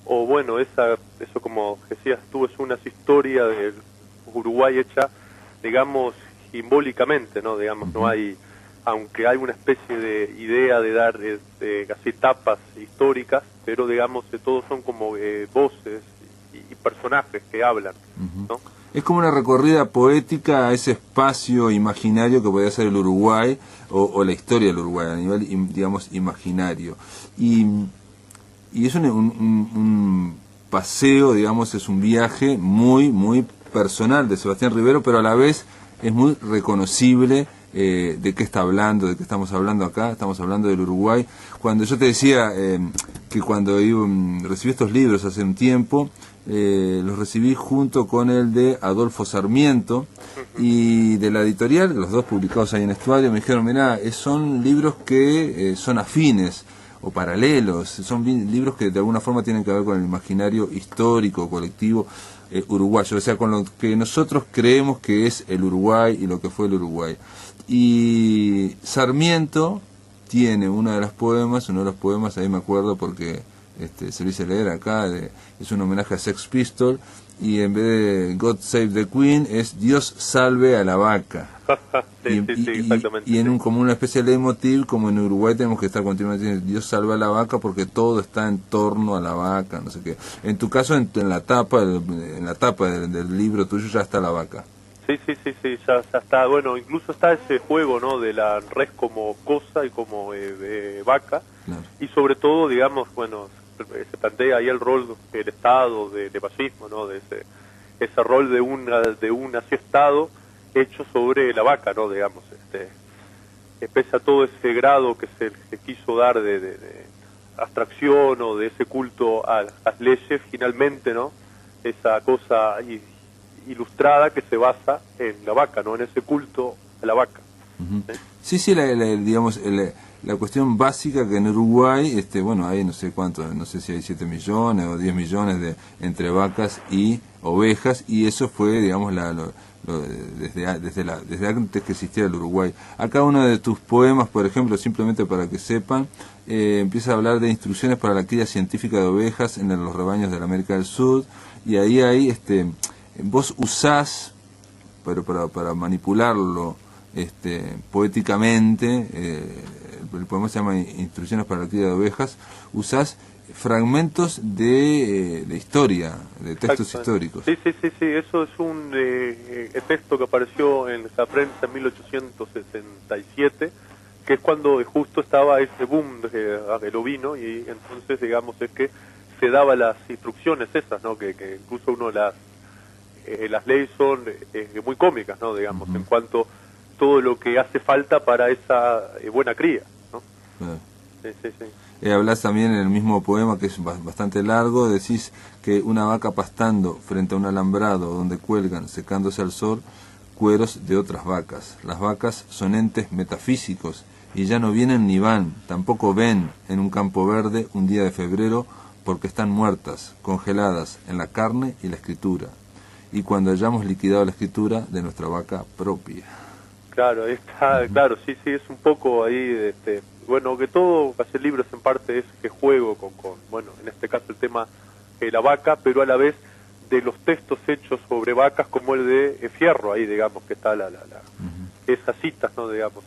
[SPEAKER 5] o bueno, eso como decías tú, es una historia del Uruguay hecha, digamos, simbólicamente, ¿no? Digamos, no hay, aunque hay una especie de idea de dar casi etapas históricas, pero digamos, todos son como voces y personajes que hablan, ¿no?
[SPEAKER 2] Es como una recorrida poética a ese espacio imaginario que podría ser el Uruguay o la historia del Uruguay a nivel, digamos, imaginario. Y es un paseo, digamos, es un viaje muy personal de Sebastián Rivero, pero a la vez es muy reconocible de qué está hablando, de qué estamos hablando acá. Estamos hablando del Uruguay. Cuando yo te decía que cuando recibí estos libros hace un tiempo, los recibí junto con el de Adolfo Sarmiento y de la editorial, los dos publicados ahí en Estuario, me dijeron, mirá, son libros que son afines o paralelos, son libros que de alguna forma tienen que ver con el imaginario histórico, colectivo uruguayo, o sea, con lo que nosotros creemos que es el Uruguay y lo que fue el Uruguay. Y Sarmiento tiene uno de los poemas, ahí me acuerdo porque se lo hice leer acá, es un homenaje a Sex Pistols, y en vez de God Save the Queen es Dios salve a la vaca.
[SPEAKER 5] Sí, exactamente.
[SPEAKER 2] Y en como una especie de leitmotiv, como en Uruguay tenemos que estar continuamente diciendo Dios salve a la vaca porque todo está en torno a la vaca, no sé qué. En tu caso, en la tapa del libro tuyo ya está la vaca.
[SPEAKER 5] Sí, ya está. Bueno, incluso está ese juego, ¿no?, de la res como cosa y como vaca. Claro. Y sobre todo, digamos, bueno, se plantea ahí el rol del Estado, de fascismo, ¿no?, de ese rol de un así Estado hecho sobre la vaca, ¿no?, digamos, pese a todo ese grado que se quiso dar de abstracción o de ese culto a las leyes, finalmente, ¿no?, esa cosa ilustrada que se basa en la vaca, ¿no?, en ese culto a la vaca.
[SPEAKER 2] Uh-huh. Sí, digamos, la cuestión básica que en Uruguay, bueno, hay no sé cuánto, no sé si hay 7 millones o 10 millones entre vacas y ovejas, y eso fue, digamos, desde antes que existiera el Uruguay. Acá uno de tus poemas, por ejemplo, simplemente para que sepan, empieza a hablar de instrucciones para la cría científica de ovejas en los rebaños de la América del Sur, y ahí hay, vos usás, pero para manipularlo poéticamente, el poema se llama Instrucciones para la cría de ovejas, usás fragmentos de historia, de textos históricos.
[SPEAKER 5] Sí, eso es un texto que apareció en la prensa en 1867, que es cuando justo estaba ese boom del ovino, y entonces, digamos, es que se daba las instrucciones esas, ¿no?, que incluso uno las leyes son muy cómicas, ¿no?, digamos, uh-huh, en cuanto todo lo que hace falta para esa buena cría, ¿no? Sí.
[SPEAKER 2] Hablas también en el mismo poema, que es bastante largo, decís que una vaca pastando frente a un alambrado donde cuelgan, secándose al sol, cueros de otras vacas. Las vacas son entes metafísicos y ya no vienen ni van, tampoco ven en un campo verde un día de febrero, porque están muertas, congeladas en la carne y la escritura. Y cuando hayamos liquidado la escritura de nuestra vaca propia.
[SPEAKER 5] Claro, claro, sí, es un poco ahí, bueno, que todo hacer libros en parte es que juego con bueno, en este caso el tema de la vaca, pero a la vez de los textos hechos sobre vacas, como el de Fierro, ahí, digamos, que está esas citas, ¿no?, digamos.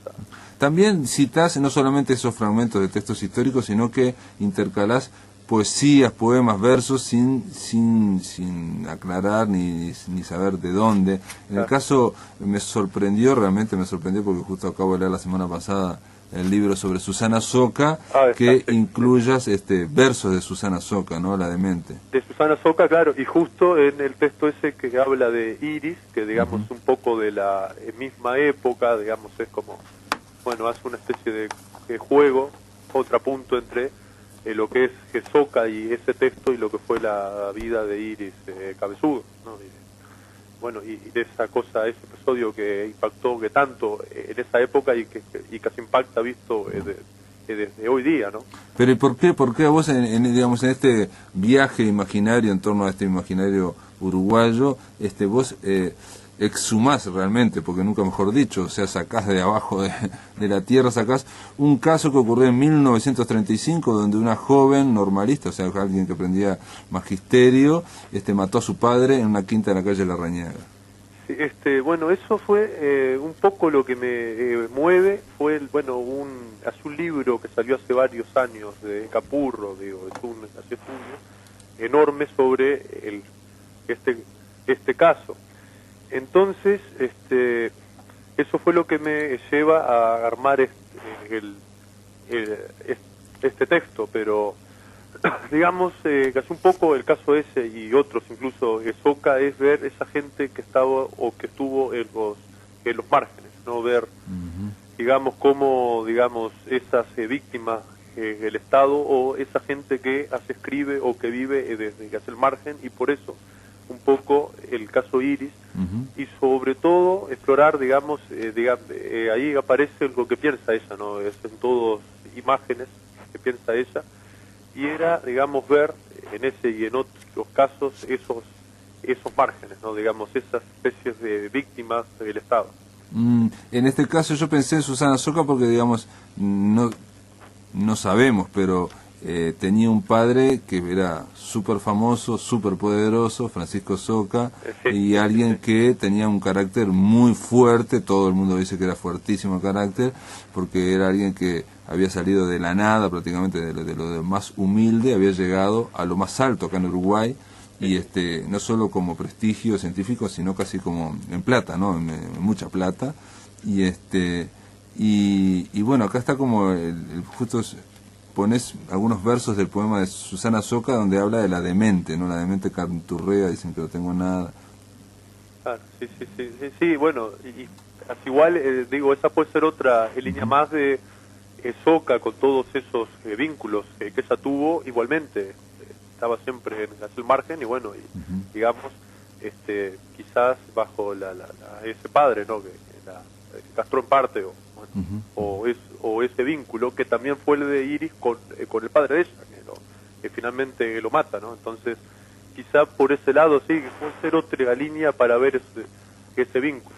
[SPEAKER 2] También citas no solamente esos fragmentos de textos históricos, sino que intercalás poesías, poemas, versos sin aclarar ni saber de dónde. En el caso realmente me sorprendió porque justo acabo de leer la semana pasada el libro sobre Susana Soca, que incluyas versos de Susana Soca, ¿no?, la demente.
[SPEAKER 5] De Susana Soca, claro, y justo en el texto ese que habla de Iris, que digamos uh-huh, un poco de la misma época, digamos, es como, bueno, hace una especie de juego, contrapunto entre lo que es Soca y ese texto y lo que fue la vida de Iris Cabezudo, ¿no? Y de esa cosa, ese episodio que impactó que tanto en esa época y que casi impacta visto desde hoy día, ¿no?
[SPEAKER 2] Pero ¿y por qué a vos digamos en este viaje imaginario en torno a este imaginario uruguayo, vos exhumás realmente, porque nunca mejor dicho, o sea, sacás de abajo de la tierra, sacás un caso que ocurrió en 1935, donde una joven normalista, o sea, alguien que aprendía magisterio, mató a su padre en una quinta de la calle Larrañaga.
[SPEAKER 5] Sí, bueno, eso fue un poco lo que me mueve, fue hace un libro que salió hace varios años de Capurro, hace estudios enormes sobre este caso. Entonces, eso fue lo que me lleva a armar este texto, pero digamos que hace un poco el caso ese y otros, incluso Soca, es ver esa gente que estaba o que estuvo en los márgenes, no ver, digamos, cómo, digamos, esas víctimas el Estado o esa gente que hace, escribe o que vive desde que hace el margen, y por eso un poco el caso Iris, y sobre todo explorar, digamos, ahí aparece lo que piensa ella, ¿no? Es en todos imágenes que piensa ella, y era, digamos, ver en ese y en otros casos esos márgenes, ¿no? Digamos, esas especies de víctimas del Estado.
[SPEAKER 2] En este caso yo pensé en Susana Soca porque, digamos, no sabemos, pero tenía un padre que era súper famoso, súper poderoso, Francisco Soca, y alguien que tenía un carácter muy fuerte. Todo el mundo dice que era fuertísimo carácter, porque era alguien que había salido de la nada, prácticamente de lo más humilde, había llegado a lo más alto acá en Uruguay, y no solo como prestigio científico, sino casi como en plata, ¿no? En mucha plata, y bueno, acá está como justo pones algunos versos del poema de Susana Soca donde habla de la demente, ¿no? La demente canturrea, dicen que no tengo nada.
[SPEAKER 5] Claro, sí, bueno, y así igual, digo, esa puede ser otra línea más de Soca, con todos esos vínculos que ella tuvo. Igualmente estaba siempre en el margen, y bueno, digamos, quizás bajo ese padre, ¿no? Que castró en parte, o ese vínculo que también fue el de Iris con el padre de ella, que finalmente lo mata, ¿no? Entonces, quizá por ese lado sí, que puede ser otra línea para ver ese vínculo.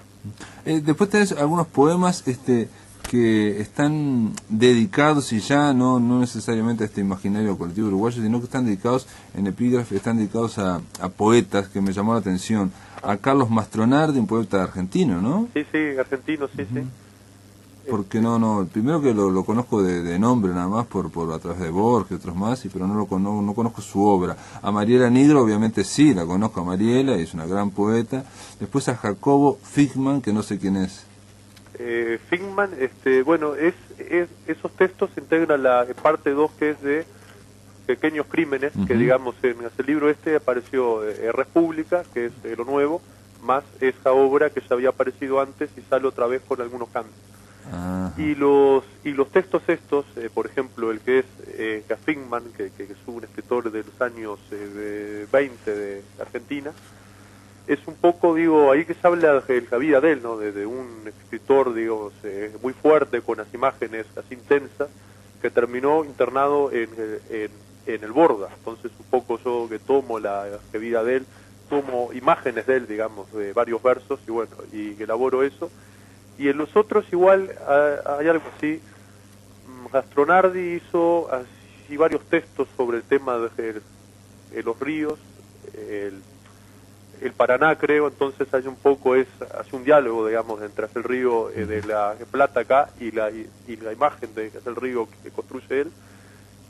[SPEAKER 2] Después tenés algunos poemas que están dedicados, y ya no necesariamente a este imaginario colectivo uruguayo, sino que están dedicados en epígrafe, están dedicados a poetas, que me llamó la atención. A Carlos Mastronardi, un poeta argentino, ¿no?
[SPEAKER 5] Sí, argentino, sí.
[SPEAKER 2] Porque no, primero que lo conozco de nombre nada más, por a través de Borges y otros más, pero no conozco su obra. A Mariela Nigro obviamente sí, la conozco a Mariela, y es una gran poeta. Después a Jacobo Figman, que no sé quién es.
[SPEAKER 5] Figman, bueno, esos textos se integran la parte 2, que es de pequeños crímenes, que digamos en el libro apareció República, que es lo nuevo, más esa obra que ya había aparecido antes y sale otra vez con algunos cambios. Y los textos estos, por ejemplo, el que es Figman, que es un escritor de los años 20 de Argentina, es un poco, digo, ahí que se habla de la vida de él, ¿no? De un escritor, digamos, muy fuerte, con las imágenes así intensas, que terminó internado en el Borda. Entonces, un poco yo que tomo la vida de él, tomo imágenes de él, digamos, de varios versos, y bueno, y elaboro eso. Y en los otros igual hay algo así. Mastronardi hizo así varios textos sobre el tema de los ríos, el Paraná, creo. Entonces hay un poco, hace un diálogo, digamos, entre el río de la Plata acá y la imagen de el río que construye él.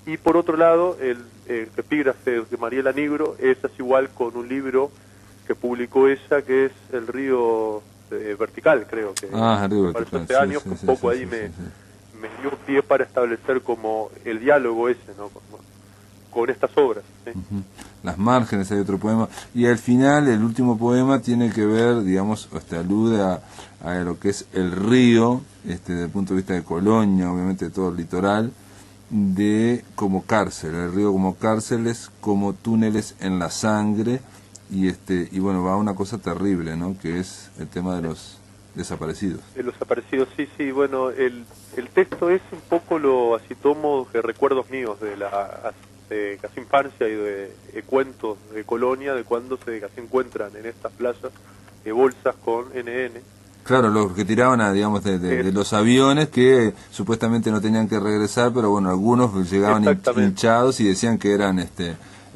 [SPEAKER 5] Y por otro lado, el epígrafe de Mariela Nigro es así igual, con un libro que publicó ella, que es El río Vertical, creo que apareció hace años, que un poco ahí me dio pie para establecer como el diálogo ese, ¿no? Con estas obras, ¿sí?
[SPEAKER 2] Las márgenes, hay otro poema, y al final el último poema tiene que ver, digamos, alude a lo que es el río, desde el punto de vista de Colonia, obviamente de todo el litoral, como cárcel, el río como cárceles, como túneles en la sangre. Y bueno, va a una cosa terrible, ¿no? Que es el tema de los desaparecidos. De los desaparecidos, sí, bueno, el texto es un poco así tomo de recuerdos míos de casi infancia y de cuentos de Colonia, de cuando se encuentran en estas playas bolsas con NN. Claro, los que tiraban digamos, de los aviones, que supuestamente no tenían que regresar, pero bueno, algunos llegaban hinchados y decían que eran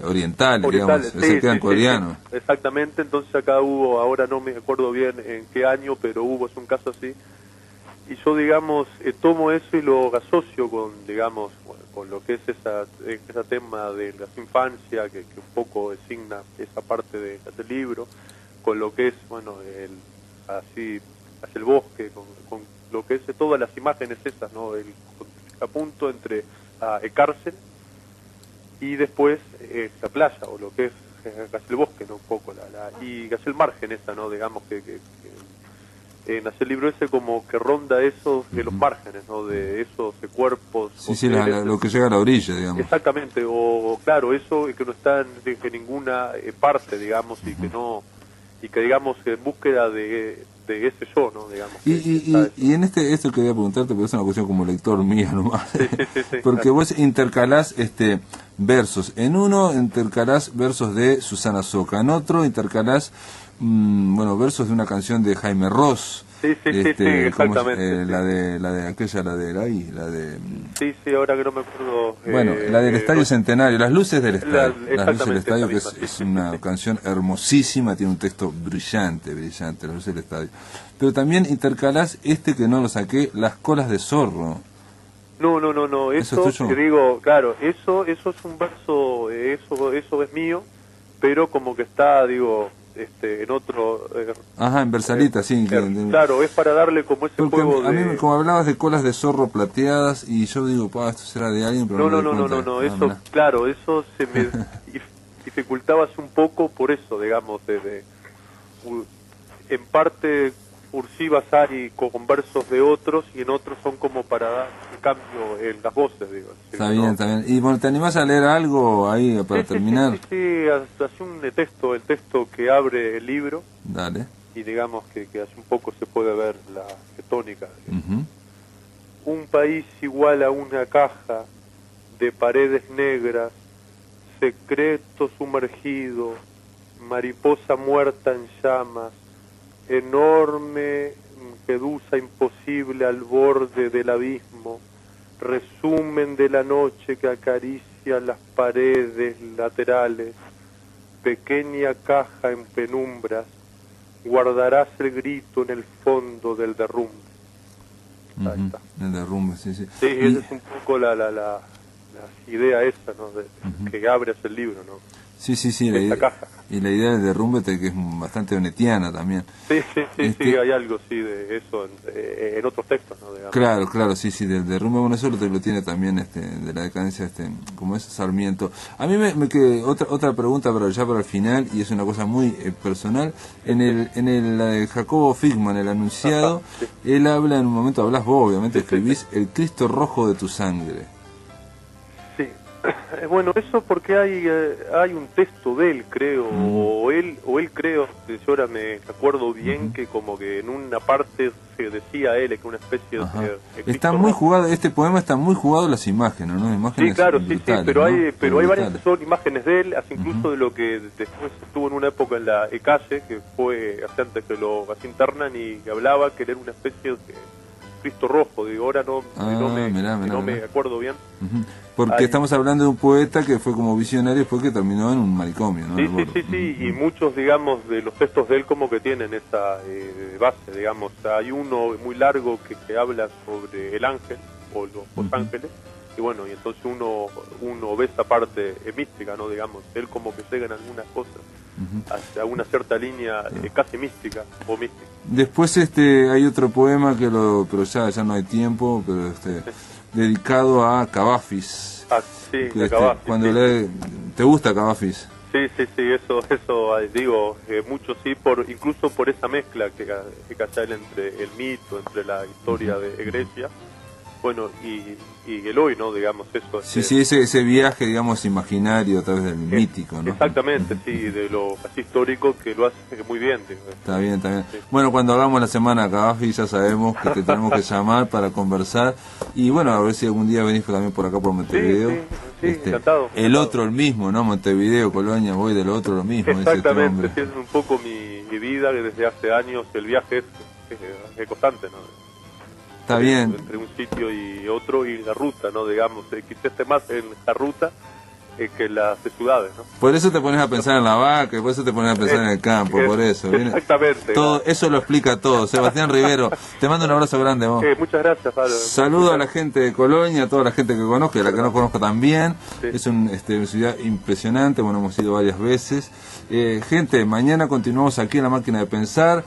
[SPEAKER 2] orientales, digamos, que eran coreanos.
[SPEAKER 5] Sí, exactamente. Entonces acá hubo, ahora no me acuerdo bien en qué año, pero es un caso así, y yo, digamos, tomo eso y lo asocio con, digamos, con lo que es ese tema de la infancia, que un poco designa esa parte del libro, con lo que es, bueno, así hacia el bosque, con lo que es todas las imágenes esas, ¿no? El contrapunto entre cárcel y después la playa, o lo que es hacia el bosque, ¿no? Un poco, y hacia el margen esa, ¿no? Digamos que en hacia el libro ese como que ronda eso de los márgenes, ¿no? De esos cuerpos.
[SPEAKER 2] Sí, lo que llega a la orilla, digamos.
[SPEAKER 5] Exactamente, o claro, eso que no está en ninguna parte, digamos, y que digamos en búsqueda de ese yo, ¿no? Digamos.
[SPEAKER 2] Y en esto quería preguntarte, porque es una cuestión como lector mía nomás. Sí, porque vos intercalás versos. En uno intercalás versos de Susana Soca, en otro intercalás versos de una canción de Jaime Ross.
[SPEAKER 5] Sí, exactamente.
[SPEAKER 2] La de aquella,
[SPEAKER 5] Sí, ahora que no me acuerdo.
[SPEAKER 2] La del Estadio Centenario, Las Luces del Estadio. Las Luces del Estadio, que es una canción hermosísima, tiene un texto brillante, Las Luces del Estadio. Pero también intercalás que no lo saqué, Las Colas de Zorro.
[SPEAKER 5] No, eso te digo, claro, eso es un verso, eso es mío, pero como que está, digo, en otro...
[SPEAKER 2] en Versalita, sí.
[SPEAKER 5] Claro, es para darle como ese juego
[SPEAKER 2] a mí, como hablabas de colas de zorro plateadas, y yo digo, esto será de alguien, pero
[SPEAKER 5] no, eso, claro, eso se me dificultaba un poco por eso, digamos, en parte Ursíbal Sari con versos de otros, y en otros son como para dar un cambio en las voces, digo.
[SPEAKER 2] Está bien. Y bueno, ¿te animás a leer algo ahí para terminar?
[SPEAKER 5] Sí, hace un texto, el texto que abre el libro.
[SPEAKER 2] Dale.
[SPEAKER 5] Y digamos que hace un poco se puede ver la tónica. Un país igual a una caja de paredes negras, secreto sumergido, mariposa muerta en llamas, enorme medusa imposible al borde del abismo, resumen de la noche que acaricia las paredes laterales, pequeña caja en penumbras, guardarás el grito en el fondo del derrumbe. Ahí está.
[SPEAKER 2] El derrumbe, sí.
[SPEAKER 5] Sí, esa es un poco la idea esa, ¿no? Que abres el libro, ¿no?
[SPEAKER 2] Sí,
[SPEAKER 5] Caja.
[SPEAKER 2] Y la idea del derrumbe que es bastante onetiana también.
[SPEAKER 5] Sí, hay algo, de eso en otros textos, ¿no? Digamos.
[SPEAKER 2] Claro, sí, del derrumbe, bueno, eso lo tiene también de la decadencia, como es Sarmiento. A mí me quedó otra pregunta, pero ya para el final, y es una cosa muy personal, la de Jacobo Figman, el Anunciado, él habla, en un momento hablas vos, obviamente, escribís el Cristo rojo de tu sangre.
[SPEAKER 5] Bueno, eso porque hay un texto de él, creo, o él creo, yo ahora me acuerdo bien, que como que en una parte se decía él que una especie de
[SPEAKER 2] está muy jugado, este poema está muy jugado las imágenes, ¿no? Imágenes brutales,
[SPEAKER 5] pero
[SPEAKER 2] ¿no?
[SPEAKER 5] hay varias que son imágenes de él, así incluso de lo que después estuvo en una época en la calle, que fue hace antes que lo internan, y que hablaba que era una especie de Cristo rojo, digo, ahora no me acuerdo bien.
[SPEAKER 2] Porque estamos hablando de un poeta que fue como visionario, después que terminó en un manicomio, ¿no?
[SPEAKER 5] Sí, y muchos, digamos, de los textos de él como que tienen esa base, digamos. Hay uno muy largo que habla sobre el ángel, o los ángeles, y bueno, y entonces uno ve esa parte mística, ¿no? Digamos, él como que llega en algunas cosas hacia una cierta línea casi mística o mística.
[SPEAKER 2] Después hay otro poema pero ya no hay tiempo, pero dedicado a Cavafis.
[SPEAKER 5] Cavafis.
[SPEAKER 2] Cuando ¿te gusta Cavafis?
[SPEAKER 5] Sí, eso digo, mucho sí, incluso por esa mezcla que hay entre el mito, entre la historia de Grecia, bueno, y el hoy, ¿no? Digamos, eso.
[SPEAKER 2] Sí, ese viaje, digamos, imaginario a través del mítico, ¿no?
[SPEAKER 5] Exactamente, de lo casi histórico, que lo hace muy bien. Digo.
[SPEAKER 2] Está bien. Sí. Bueno, cuando hagamos la semana Cavafis ya sabemos que te tenemos que llamar para conversar, y bueno, a ver si algún día venís también por acá por Montevideo.
[SPEAKER 5] Sí, encantado.
[SPEAKER 2] El otro el mismo, ¿no? Montevideo, Colonia, voy del otro lo mismo.
[SPEAKER 5] Exactamente, es un poco mi vida, que desde hace años el viaje es constante, ¿no?
[SPEAKER 2] Está bien.
[SPEAKER 5] Entre un sitio y otro, y la ruta, ¿no? Digamos, quizás esté más en la ruta, que las ciudades, ¿no?
[SPEAKER 2] Por eso te pones a pensar en la vaca, y por eso te pones a pensar en el campo, por eso.
[SPEAKER 5] Exactamente.
[SPEAKER 2] Todo, eso lo explica todo. Sebastián Rivero, te mando un abrazo grande vos.
[SPEAKER 5] Muchas gracias, Pablo.
[SPEAKER 2] Saludo a la gente de Colonia, a toda la gente que conozco y a la que no conozco también.
[SPEAKER 5] Sí.
[SPEAKER 2] Es una ciudad impresionante, bueno, hemos ido varias veces. Gente, mañana continuamos aquí en La Máquina de Pensar.